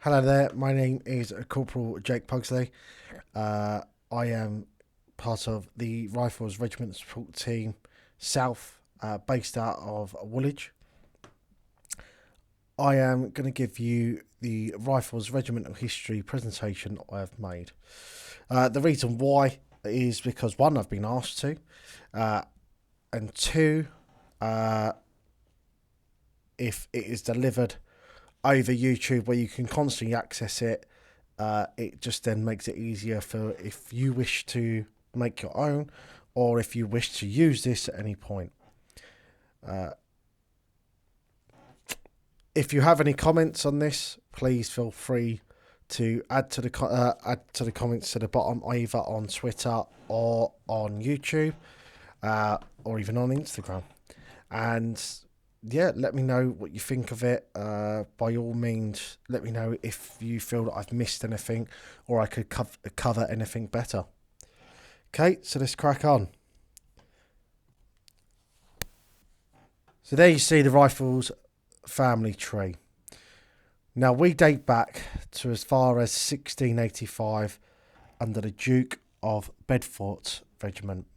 Hello there, my name is Corporal Jake Pugsley. I am part of the Rifles Regiment Support Team South, based out of Woolwich. I am going to give you the Rifles Regimental History presentation I've made. The reason why is because one, I've been asked to, and two, if it is delivered over YouTube where you can constantly access it, it just then makes it easier for if you wish to make your own or if you wish to use this at any point. If you have any comments on this, please feel free to add to the comments to the bottom, either on Twitter or on YouTube, or even on Instagram. And yeah, let me know what you think of it. By all means, let me know if you feel that I've missed anything or I could cover anything better. Okay, so let's crack on. So there you see the Rifles family tree. Now we date back to as far as 1685 under the Duke of Bedford's regiment,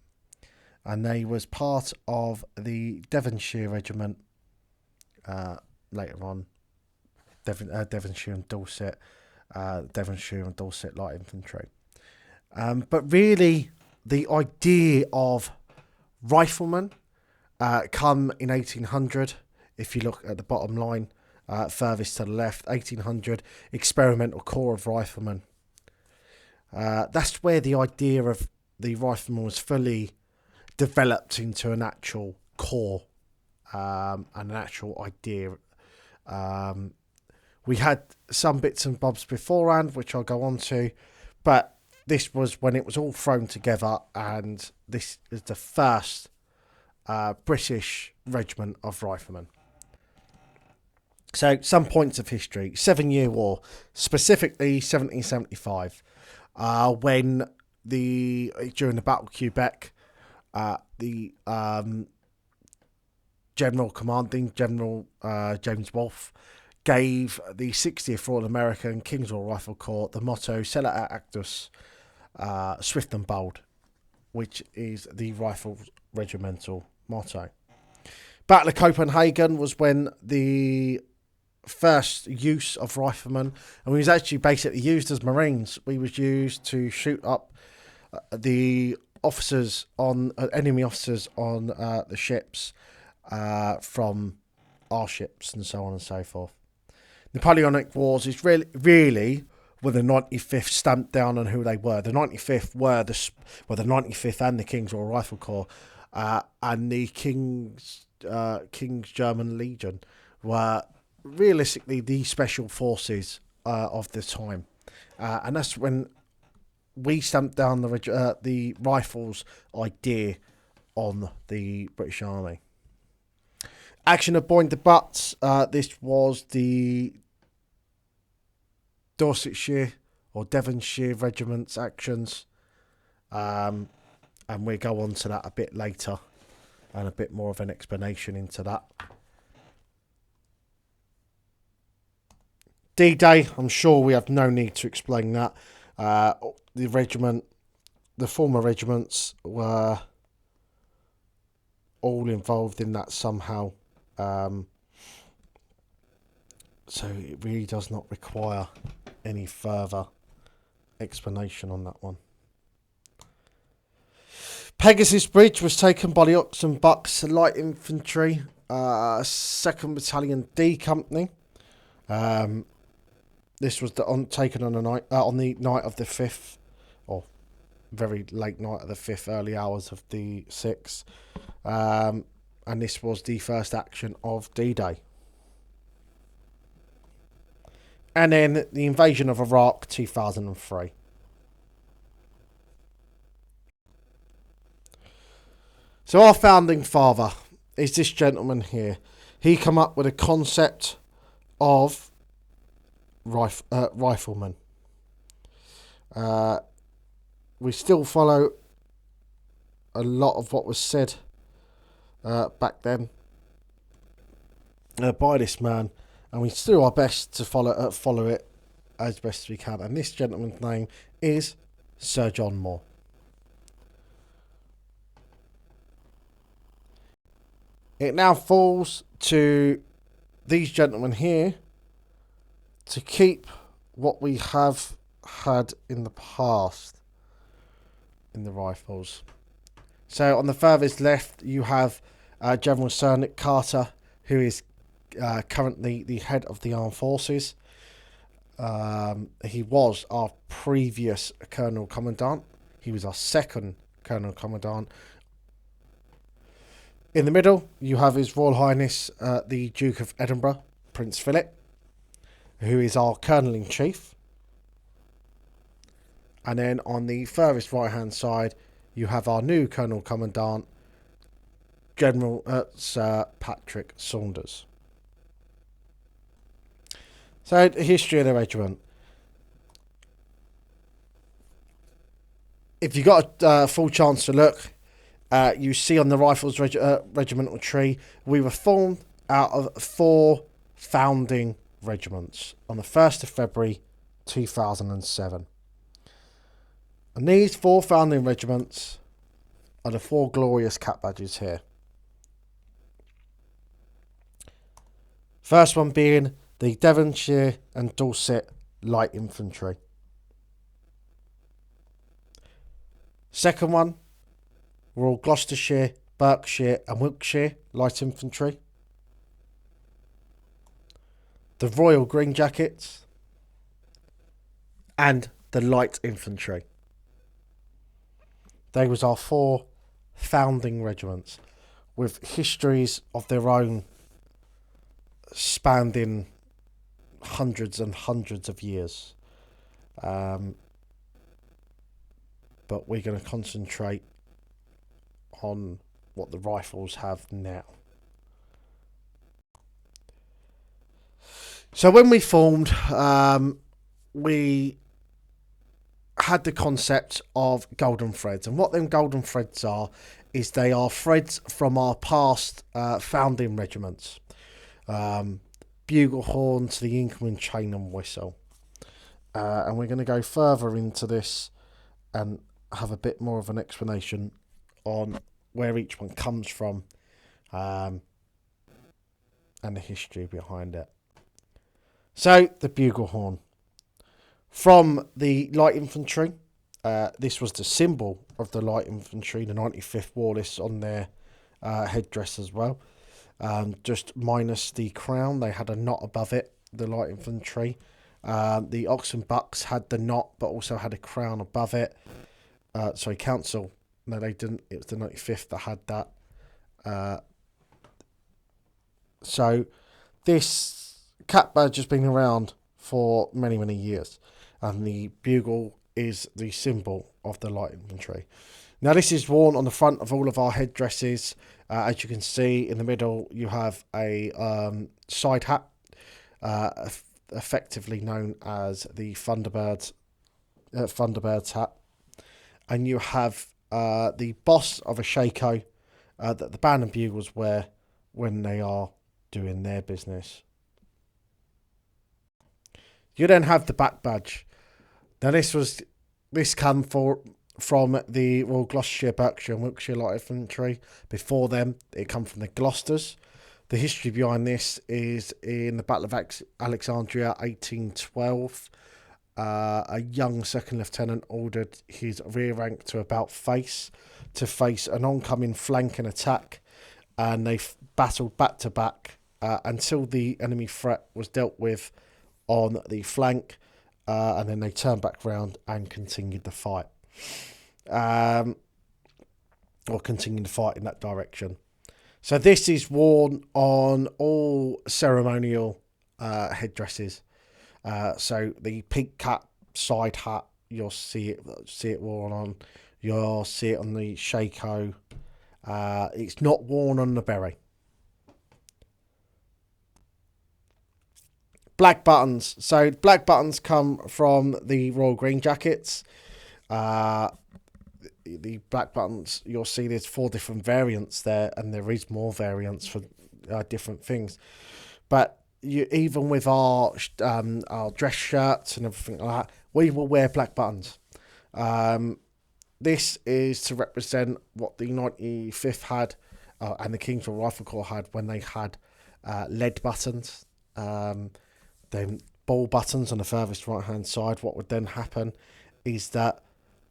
and they was part of the Devonshire regiment. Later on, Devonshire and Dorset, Devonshire and Dorset Light Infantry. But really, the idea of riflemen come in 1800. If you look at the bottom line, furthest to the left, 1800, Experimental Corps of Riflemen. That's where the idea of the rifleman was fully developed into an actual corps, and an actual idea. We had some bits and bobs beforehand, which I'll go on to, but this was when it was all thrown together, and this is the first British regiment of riflemen. So, some points of history. 7-Year War, specifically 1775, when during the Battle of Quebec, the Commanding General James Wolfe gave the 60th Royal American King's Royal Rifle Corps the motto Celer Actus, swift and bold, which is the Rifles regimental motto. Battle of Copenhagen was when the first use of riflemen, and we was actually basically used as Marines. We was used to shoot up the officers on enemy officers on the ships from our ships and so on and so forth. Napoleonic Wars is really were the 95th stamped down on who they were. The 95th were the 95th and the King's Royal Rifle Corps, and the King's German Legion were realistically the special forces of the time, and that's when we stamped down the rifles idea on the British Army. Action at Boyne de Butts. This was the Dorsetshire or Devonshire Regiment's actions, and we'll go on to that a bit later and a bit more of an explanation into that. D-Day, I'm sure we have no need to explain that. The former regiments were all involved in that somehow. So it really does not require any further explanation on that one. Pegasus Bridge was taken by the Ox and Bucks Light Infantry, 2nd Battalion D Company. This was taken on the night of the 5th, or very late night of the 5th, early hours of the 6th. And this was the first action of D-Day. And then the invasion of Iraq, 2003. So our founding father is this gentleman here. He come up with a concept of riflemen. We still follow a lot of what was said back then by this man, and we do our best to follow it as best we can. And this gentleman's name is Sir John Moore. It now falls to these gentlemen here to keep what we have had in the past in the rifles. So on the furthest left, you have General Sir Nick Carter, who is currently the head of the armed forces. He was our previous Colonel Commandant. He was our second Colonel Commandant. In the middle, you have His Royal Highness the Duke of Edinburgh, Prince Philip, who is our Colonel-in-Chief. And then on the furthest right-hand side, you have our new Colonel Commandant, General Sir Patrick Saunders. So, the history of the regiment. If you got a full chance to look, you see on the Rifles Regimental Tree, we were formed out of 4 founding regiments on the 1st of February 2007. And these 4 founding regiments are the 4 glorious cap badges here. First one being the Devonshire and Dorset Light Infantry. Second one, Royal Gloucestershire, Berkshire and Wiltshire Light Infantry. The Royal Green Jackets. And the Light Infantry. They was our 4 founding regiments with histories of their own spanning hundreds and hundreds of years. But we're going to concentrate on what the rifles have now. So when we formed, we had the concept of golden threads, and what them golden threads are is they are threads from our past founding regiments. Bugle Horn to the Inkerman Chain and Whistle. And we're going to go further into this and have a bit more of an explanation on where each one comes from and the history behind it. So, the Bugle Horn. From the Light Infantry, this was the symbol of the Light Infantry, the 95th Warlists on their headdress as well. Just minus the crown, they had a knot above it, the Light Infantry. The Oxen Bucks had the knot, but also had a crown above it. Council. No, they didn't. It was the 95th that had that. So, this cap badge has been around for many, many years. And the bugle is the symbol of the Light Infantry. Now, this is worn on the front of all of our headdresses. As you can see, in the middle, you have a side hat, effectively known as the Thunderbird's hat. And you have the boss of a shako that the band and bugles wear when they are doing their business. You then have the back badge. Now this came from the Royal Gloucestershire, Berkshire and Wiltshire Light Infantry. Before them, it come from the Gloucesters. The history behind this is in the Battle of Alexandria, 1812. A young second lieutenant ordered his rear rank to about face to face an oncoming flanking attack, and they battled back to back until the enemy threat was dealt with on the flank, and then they turned back round and continued the fight. Or continued the fight in that direction. So this is worn on all ceremonial headdresses. So the peak cap, side hat, you'll see it worn on. You'll see it on the shako. It's not worn on the beret. Black buttons. So black buttons come from the Royal Green Jackets. The black buttons, you'll see there's 4 different variants there, and there is more variants for different things. But even with our dress shirts and everything like that, we will wear black buttons. This is to represent what the 95th had and the King's Royal Rifle Corps had when they had lead buttons. Then ball buttons on the furthest right hand side. What would then happen is that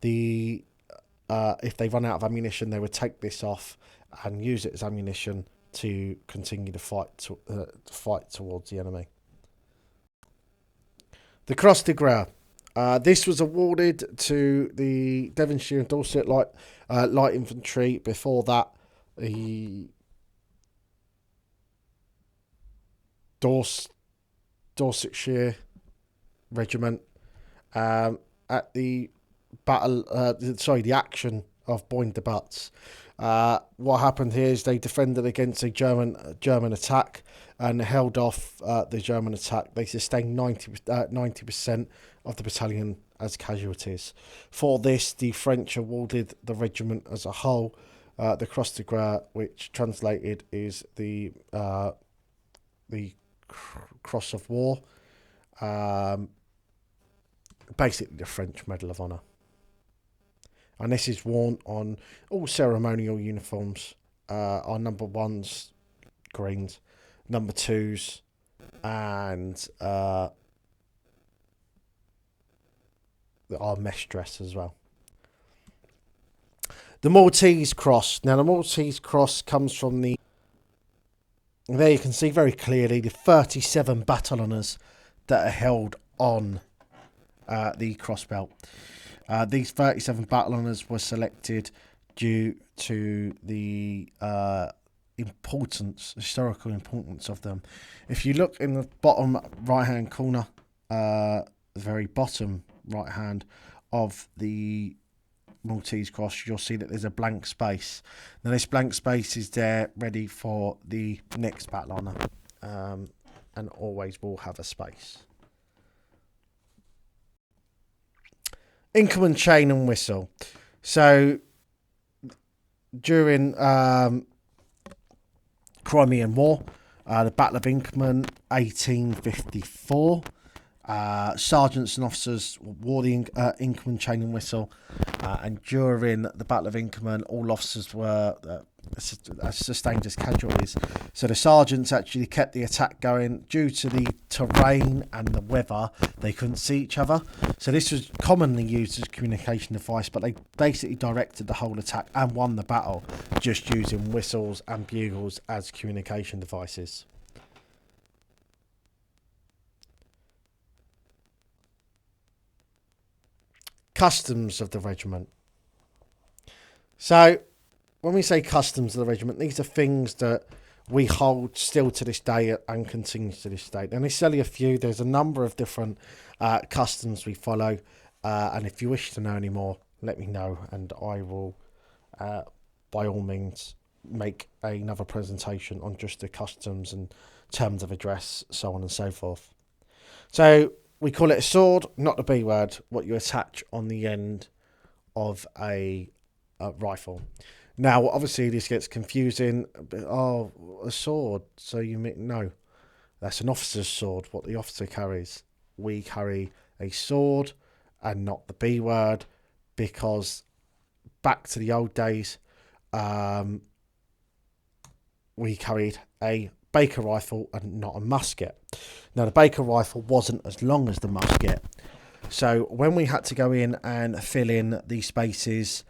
if they run out of ammunition, they would take this off and use it as ammunition to continue the fight towards the enemy. The Crusty Graph. This was awarded to the Devonshire and Dorset light infantry. Before that, the Dorsetshire Regiment. At the the action of Boyne de Butts. What happened here is they defended against a German attack and held off the German attack. They sustained 90% of the battalion as casualties. For this, the French awarded the regiment as a whole the Crusty Graph, which translated is the Cross of War. Basically the French Medal of Honour. And this is worn on all ceremonial uniforms. Our number ones, greens, number twos, and our mesh dress as well. The Maltese Cross. Now the Maltese Cross comes from there you can see very clearly the 37 battle honours that are held on the cross belt. These 37 battle honours were selected due to the historical importance of them. If you look in the bottom right hand corner, the very bottom right hand of the Maltese Cross, you'll see that there's a blank space. Now this blank space is there ready for the next battle honour, and always will have a space. Inkerman chain and whistle. So during Crimean War, the Battle of Inkerman, 1854, sergeants and officers wore the Inkerman chain and whistle, and during the Battle of Inkerman, all officers were sustained as casualties. So the sergeants actually kept the attack going. Due to the terrain and the weather, they couldn't see each other. So this was commonly used as a communication device, but they basically directed the whole attack and won the battle just using whistles and bugles as communication devices. Customs of the regiment. So when we say customs of the regiment, these are things that we hold still to this day and continue to this day. And there's only a few. There's a number of different customs we follow. And if you wish to know any more, let me know. And I will, by all means, make another presentation on just the customs and terms of address, so on and so forth. So we call it a sword, not the B word, what you attach on the end of a rifle. Now, obviously, this gets confusing. Oh, a sword. So you mean, no, that's an officer's sword, what the officer carries. We carry a sword and not the B word, because back to the old days, we carried a Baker rifle and not a musket. Now, the Baker rifle wasn't as long as the musket. So when we had to go in and fill in the spaces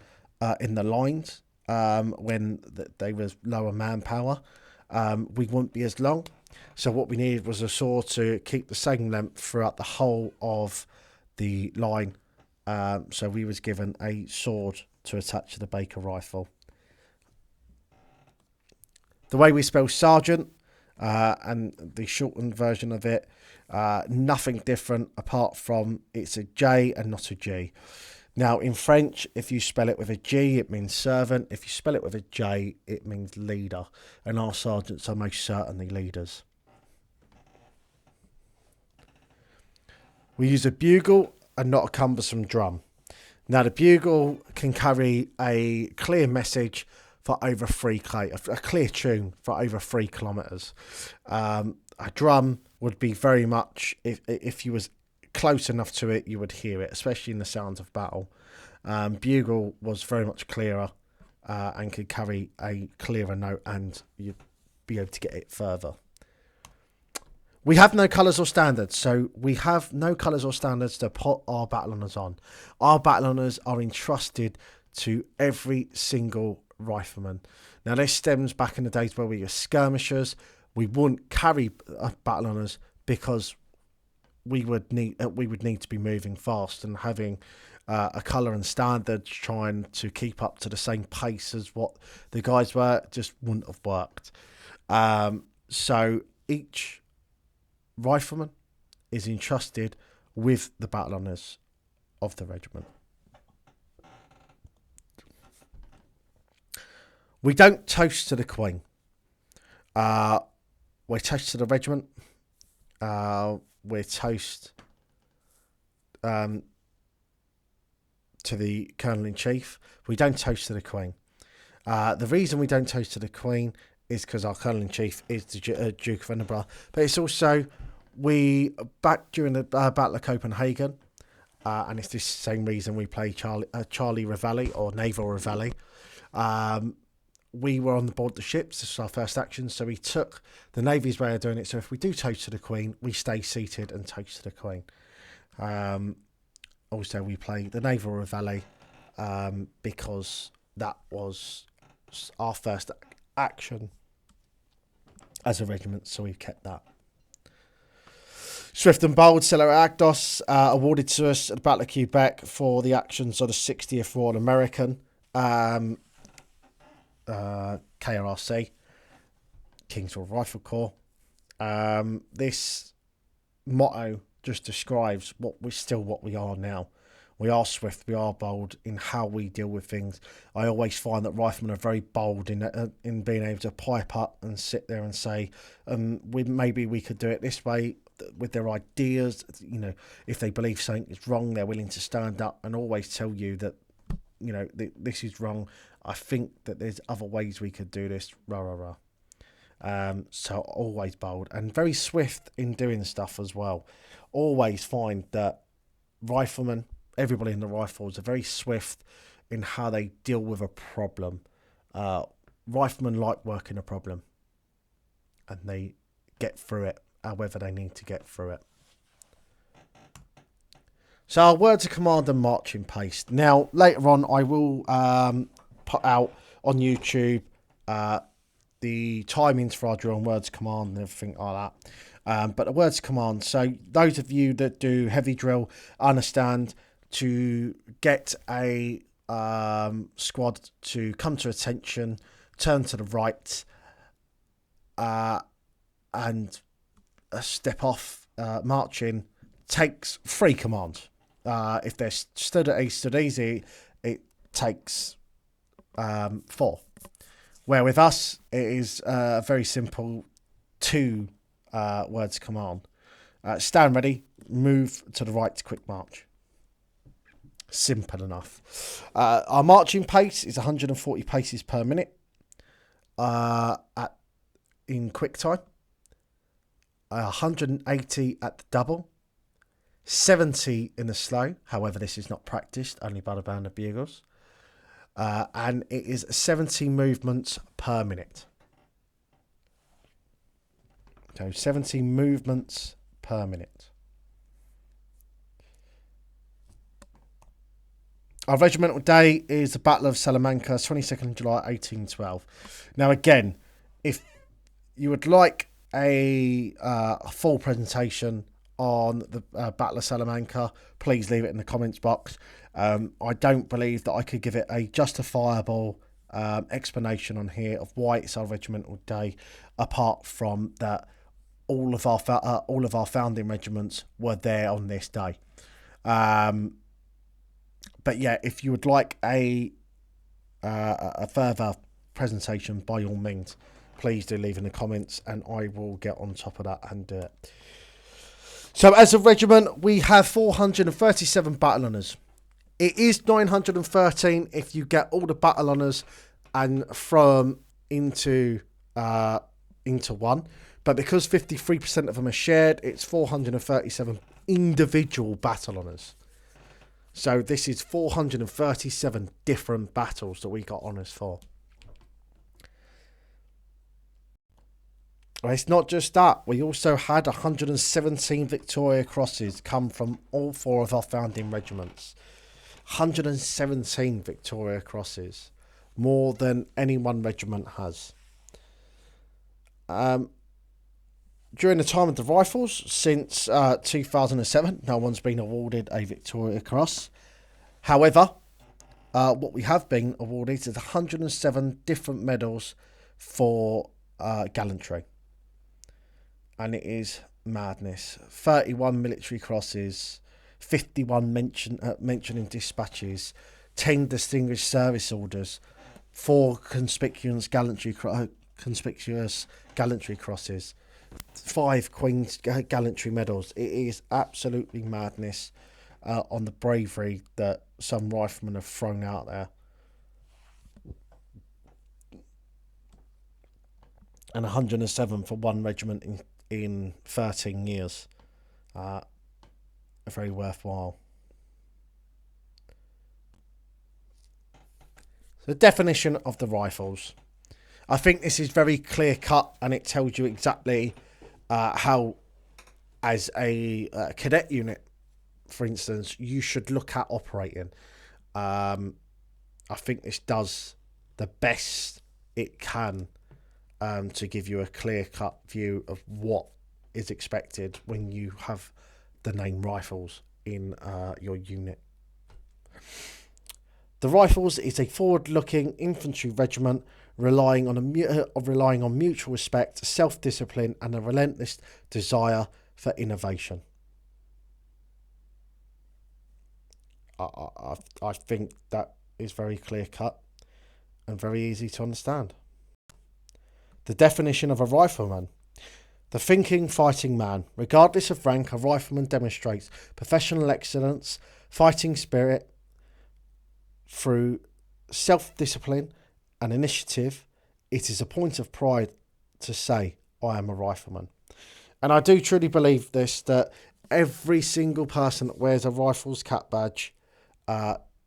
in the lines, when they was lower manpower, we wouldn't be as long. So what we needed was a sword to keep the same length throughout the whole of the line. So we was given a sword to attach to the Baker rifle. The way we spell sergeant, and the shortened version of it, nothing different apart from it's a J and not a G. Now, in French, if you spell it with a G, it means servant. If you spell it with a J, it means leader. And our sergeants are most certainly leaders. We use a bugle and not a cumbersome drum. Now, the bugle can carry a clear message for over a clear tune for over 3 kilometres. A drum would be very much, if you was close enough to it, you would hear it, especially in the sounds of battle. Bugle was very much clearer and could carry a clearer note, and you'd be able to get it further. We have no colours or standards, so we have no colours or standards to put our battle honours on. Our battle honours are entrusted to every single rifleman. Now, this stems back in the days where we were skirmishers. We wouldn't carry battle honours because we would need to be moving fast, and having a colour and standard trying to keep up to the same pace as what the guys were just wouldn't have worked. So each rifleman is entrusted with the battle honours of the regiment. We don't toast to the Queen. We toast to the regiment. We toast to the Colonel-in-Chief. We don't toast to the Queen. The reason we don't toast to the Queen is because our Colonel-in-Chief is the Duke of Edinburgh. But it's also, back during the Battle of Copenhagen, and it's this same reason we play Charlie Reveille, or Naval Reveille. We were on board the ships. This was our first action, so we took the Navy's way of doing it. So if we do toast to the Queen, we stay seated and toast to the Queen. Also, we play the Naval Reveille because that was our first action as a regiment, so we've kept that. Swift and Bold, Celery Agdos, awarded to us at the Battle of Quebec for the actions of the 60th Royal American. KRRC, King's Royal Rifle Corps. This motto just describes what we are now. We are swift, we are bold in how we deal with things. I always find that riflemen are very bold in being able to pipe up and sit there and say, maybe we could do it this way, with their ideas. You know, if they believe something is wrong, they're willing to stand up and always tell you that, you know, this is wrong. I think that there's other ways we could do this. So always bold and very swift in doing stuff as well. Always find that riflemen, everybody in the rifles, are very swift in how they deal with a problem. Riflemen like working a problem, and they get through it however they need to get through it. So our words of command and marching pace. Now, later on, I will put out on YouTube the timings for our drill and words of command and everything like that. But the words of command, so those of you that do heavy drill understand to get a squad to come to attention, turn to the right, and step off, marching, takes 3 commands. If they're stood at stood easy, it takes 4. Where with us, it is a very simple 2 words command. Stand ready, move to the right, quick march. Simple enough. Our marching pace is 140 paces per minute in quick time. 180 at the double. 70 in the slow. However, this is not practiced, only by the band of bugles. And it is 70 movements per minute. So 70 movements per minute. Our regimental day is the Battle of Salamanca, 22nd of July, 1812. Now, again, if you would like a full presentation on the Battle of Salamanca, please leave it in the comments box. I don't believe that I could give it a justifiable explanation on here of why it's our regimental day, apart from that all of our founding regiments were there on this day. But yeah, if you would like a further presentation, by all means, please do leave in the comments, and I will get on top of that and do it. So as a regiment, we have 437 battle honours. It is 913 if you get all the battle honours and throw them into one. But because 53% of them are shared, it's 437 individual battle honours. So this is 437 different battles that we got honours for. It's not just that. We also had 117 Victoria Crosses come from all 4 of our founding regiments. 117 Victoria Crosses. More than any one regiment has. During the time of the Rifles, since 2007, no one's been awarded a Victoria Cross. However, what we have been awarded is 107 different medals for gallantry. And it is madness. 31 military crosses, 51 mentioning dispatches, 10 distinguished service orders, 4 conspicuous gallantry crosses, 5 Queen's Gallantry medals. It is absolutely madness on the bravery that some riflemen have thrown out there. And 107 for one regiment in 13 years. Very worthwhile. The definition of the Rifles. I think this is very clear cut, and it tells you exactly how, as a cadet unit, for instance, you should look at operating. I think this does the best it can to give you a clear cut view of what is expected when you have the name Rifles in your unit. The Rifles is a forward-looking infantry regiment relying on mutual respect, self-discipline, and a relentless desire for innovation. I think that is very clear-cut and very easy to understand. The definition of a rifleman. The thinking, fighting man. Regardless of rank, a rifleman demonstrates professional excellence, fighting spirit through self-discipline and initiative. It is a point of pride to say, I am a rifleman. And I do truly believe this, that every single person that wears a Rifles cap badge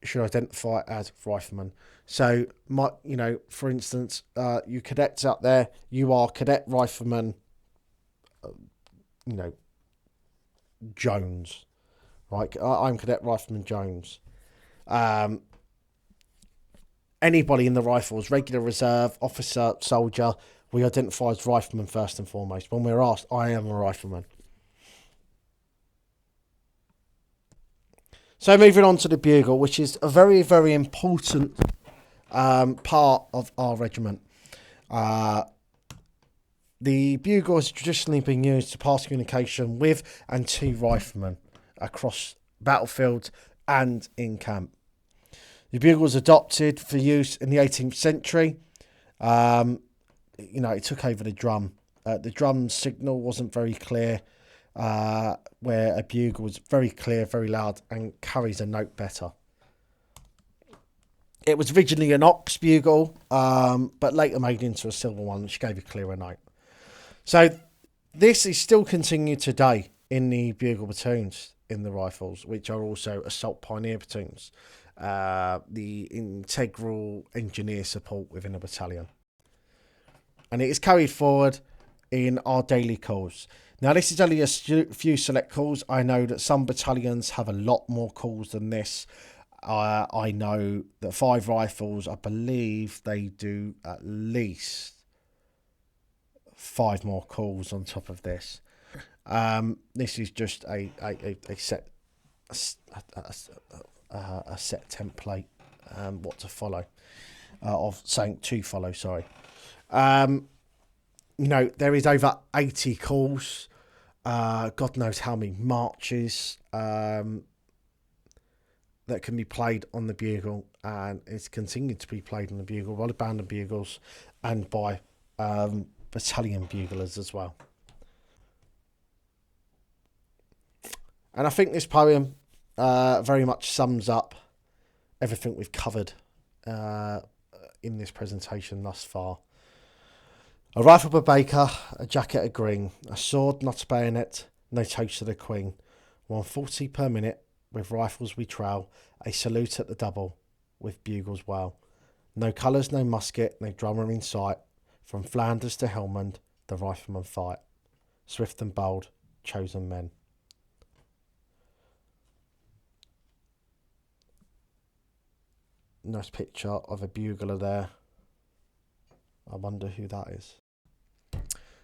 should identify as rifleman. So, for instance, you cadets out there, you are Cadet Rifleman, Jones, right? I'm Cadet Rifleman Jones. Anybody in the Rifles, regular reserve, officer, soldier, we identify as rifleman first and foremost. When we're asked, I am a rifleman. So moving on to the bugle, which is a very, very important part of our regiment. The bugle has traditionally been used to pass communication with and to riflemen across battlefields and in camp. The bugle was adopted for use in the 18th century. It took over the drum. The drum signal wasn't very clear, where a bugle was very clear, very loud, and carries a note better. It was originally an ox bugle, but later made into a silver one, which gave a clearer note. So this is still continued today in the bugle platoons in the Rifles, which are also assault pioneer platoons. The integral engineer support within a battalion. And it is carried forward in our daily calls. Now, this is only a few select calls. I know that some battalions have a lot more calls than this. I know that 5 Rifles, I believe they do at least 5 more calls on top of this. This is just a set template, what to follow, to follow. Sorry. There is over 80 calls. God knows how many marches that can be played on the bugle, and it's continued to be played on the bugle by the band of bugles and by battalion buglers as well. And I think this poem very much sums up everything we've covered in this presentation thus far. A rifle per baker, a jacket of green, a sword, not a bayonet, no toast to the Queen. 140 per minute, with rifles we trail, a salute at the double, with bugles well. No colours, no musket, no drummer in sight. From Flanders to Helmond, the riflemen fight. Swift and bold, chosen men. Nice picture of a bugler there. I wonder who that is.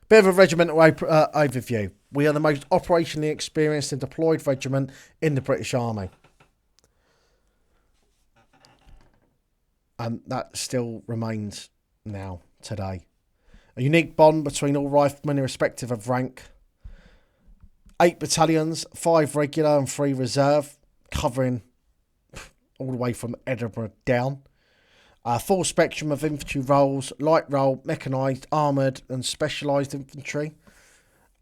Bit of a regimental overview. We are the most operationally experienced and deployed regiment in the British Army. And that still remains now, today. A unique bond between all riflemen irrespective of rank. 8 battalions, 5 regular and 3 reserve, covering all the way from Edinburgh down. A full spectrum of infantry roles, light role, mechanised, armoured and specialised infantry.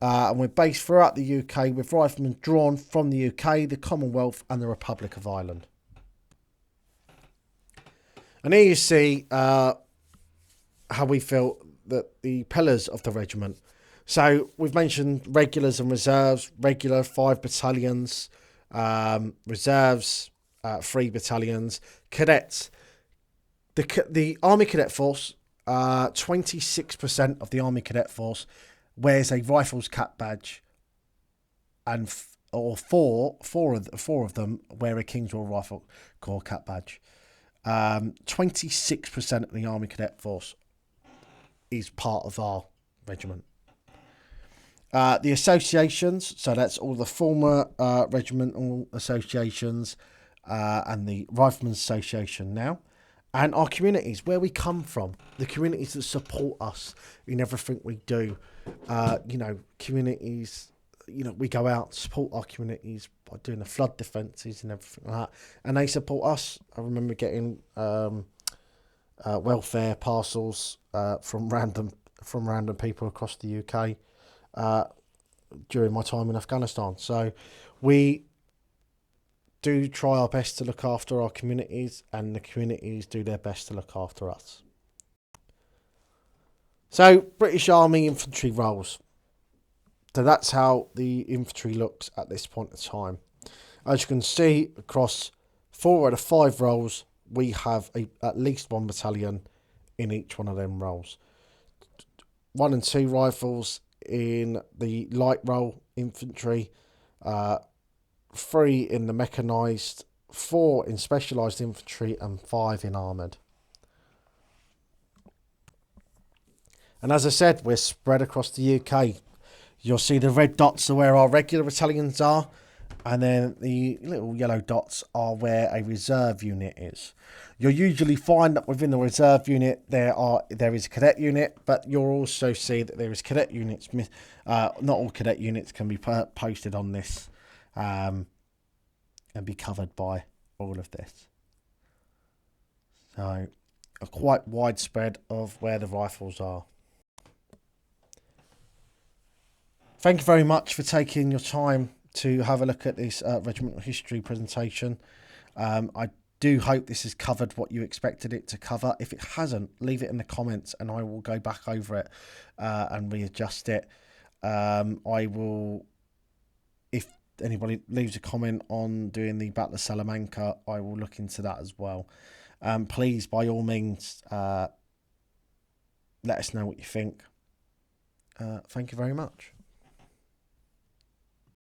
And we're based throughout the UK with riflemen drawn from the UK, the Commonwealth and the Republic of Ireland. And here you see how we feel that the pillars of the regiment. So we've mentioned regulars and reserves. Regular 5 battalions, reserves 3 battalions, cadets. The Army Cadet Force, 26% of the Army Cadet Force wears a Rifles Cap badge, and four of them wear a King's Royal Rifle Corps Cap badge. 26% of the Army Cadet Force is part of our regiment. The associations, so that's all the former regimental associations and the Riflemen's Association now. And our communities, where we come from, the communities that support us in everything we do. Communities, we go out, support our communities by doing the flood defences and everything like that. And they support us. I remember getting welfare parcels from random people across the UK during my time in Afghanistan. So we do try our best to look after our communities, and the communities do their best to look after us. So, British Army infantry roles. So that's how the infantry looks at this point in time. As you can see, across 4 out of 5 roles, we have at least 1 battalion in each one of them roles. 1 and 2 rifles in the light role infantry, 3 in the mechanised, 4 in specialised infantry and 5 in armoured. And as I said, we're spread across the UK. You'll see the red dots are where our regular battalions are, and then the little yellow dots are where a reserve unit is. You'll usually find that within the reserve unit there is a cadet unit, but you'll also see that there is cadet units. Not all cadet units can be posted on this and be covered by all of this. So a quite widespread of where the rifles are. Thank you very much for taking your time to have a look at this regimental history presentation. I do hope this has covered what you expected it to cover. If it hasn't, leave it in the comments and I will go back over it and readjust it. I will, if anybody leaves a comment on doing the Battle of Salamanca, I will look into that as well. Please, by all means, let us know what you think. Thank you very much.